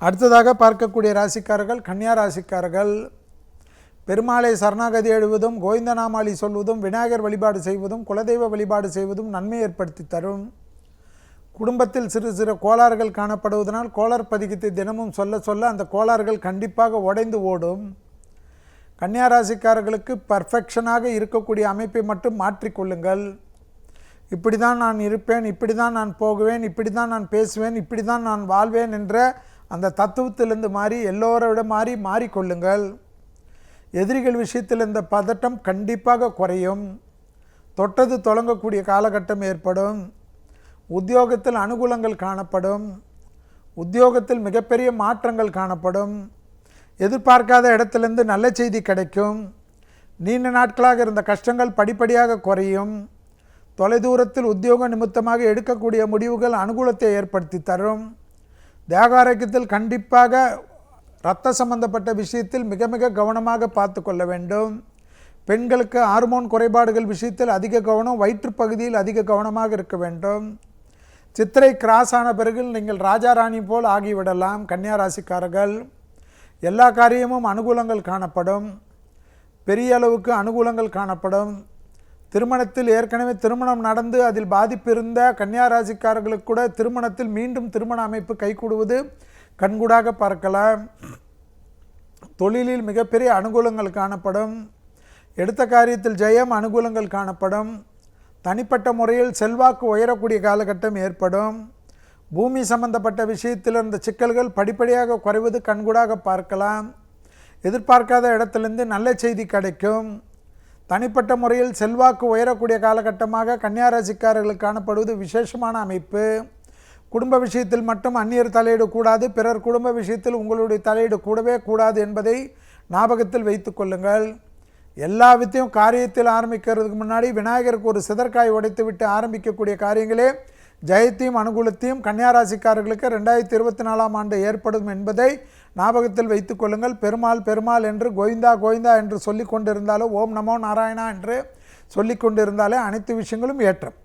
அடுத்ததாக பார்க்கக்கூடிய ராசிக்காரர்கள் கன்னியா ராசிக்காரர்கள். பெருமாளை சரணாகதி எழுவதும், கோவிந்தநாமாளி சொல்வதும், விநாயகர் வழிபாடு செய்வதும், குலதெய்வ வழிபாடு செய்வதும் நன்மை ஏற்படுத்தி தரும். குடும்பத்தில் சிறு சிறு கோளாறுகள் காணப்படுவதனால் கோளார் பதிகத்தை தினமும் சொல்ல சொல்ல அந்த கோளாறுகள் கண்டிப்பாக உடைந்து ஓடும். கன்னியா ராசிக்காரர்களுக்கு பர்ஃபெக்ஷனாக இருக்கக்கூடிய அமைப்பை மட்டும் மாற்றிக்கொள்ளுங்கள். இப்படி தான் நான் இருப்பேன், இப்படி தான் நான் போகுவேன், இப்படி தான் நான் பேசுவேன், இப்படி தான் நான் வாழ்வேன் என்ற அந்த தத்துவத்திலிருந்து மாறி எல்லோரோட மாறிக்கொள்ளுங்கள். எதிரிகள் விஷயத்தில் இந்த பதட்டம் கண்டிப்பாக குறையும். தொட்டது தொடங்கக்கூடிய காலகட்டம் ஏற்படும். உத்தியோகத்தில் அனுகூலங்கள் காணப்படும். உத்தியோகத்தில் மிகப்பெரிய மாற்றங்கள் காணப்படும். எதிர்பார்க்காத இடத்திலிருந்து நல்ல செய்தி கிடைக்கும். நீண்ட நாட்களாக இருந்த கஷ்டங்கள் படிப்படியாக குறையும். தொலைதூரத்தில் உத்தியோக நிமித்தமாக எடுக்கக்கூடிய முடிவுகள் அனுகூலத்தை ஏற்படுத்தி தரும். தேகாரோக்கியத்தில் கண்டிப்பாக இரத்த சம்பந்தப்பட்ட விஷயத்தில் மிக மிக கவனமாக பார்த்து கொள்ள வேண்டும். பெண்களுக்கு ஹார்மோன் குறைபாடுகள் விஷயத்தில் அதிக கவனம், வயிற்றுப்பகுதியில் அதிக கவனமாக இருக்க வேண்டும். சித்திரை கிராஸ் ஆன பிறகு நீங்கள் ராஜா ராணி போல் ஆகிவிடலாம். கன்னியா ராசிக்காரர்கள் எல்லா காரியமும் அனுகூலங்கள் காணப்படும். பெரிய அளவுக்கு அனுகூலங்கள் காணப்படும். திருமணத்தில் ஏற்கனவே திருமணம் நடந்து அதில் பாதிப்பு இருந்த கன்னியா ராசிக்காரர்களுக்கு கூட திருமணத்தில் மீண்டும் திருமண அமைப்பு கைகூடுவது கண்கூடாக பார்க்கலாம். தொழிலில் மிகப்பெரிய அனுகூலங்கள் காணப்படும். எடுத்த காரியத்தில் ஜெயம், அனுகூலங்கள் காணப்படும். தனிப்பட்ட முறையில் செல்வாக்கு உயரக்கூடிய காலகட்டம் ஏற்படும். பூமி சம்பந்தப்பட்ட விஷயத்தில் இருந்த சிக்கல்கள் படிப்படியாக குறைவது கண்கூடாக பார்க்கலாம். எதிர்பார்க்காத இடத்திலிருந்து நல்ல செய்தி கிடைக்கும். தனிப்பட்ட முறையில் செல்வாக்கு உயரக்கூடிய காலகட்டமாக கன்னியா ராசிக்காரர்களுக்கு காணப்படுவது விசேஷமான அமைப்பு. குடும்ப விஷயத்தில் மட்டும் அந்நியர் தலையிட கூடாது, பிறர் குடும்ப விஷயத்தில் உங்களுடைய தலையிட கூடவே கூடாது என்பதை ஞாபகத்தில் வைத்து கொள்ளுங்கள். எல்லா வித்தையும் காரியத்தில் ஆரம்பிக்கிறதுக்கு முன்னாடி விநாயகருக்கு ஒரு சிதற்காய் உடைத்து விட்டு ஆரம்பிக்கக்கூடிய காரியங்களே ஜெயத்தையும் அனுகூலத்தையும் கன்னியா ராசிக்காரர்களுக்கு 2024ஆம் ஆண்டு ஏற்படும் என்பதை ஞாபகத்தில் வைத்து கொள்ளுங்கள். பெருமாள் பெருமாள் என்று கோவிந்தா கோவிந்தா என்று சொல்லிக் கொண்டிருந்தாலும், ஓம் நமோ நாராயணா என்று சொல்லிக் கொண்டிருந்தாலே அனைத்து விஷயங்களும் ஏற்றம்.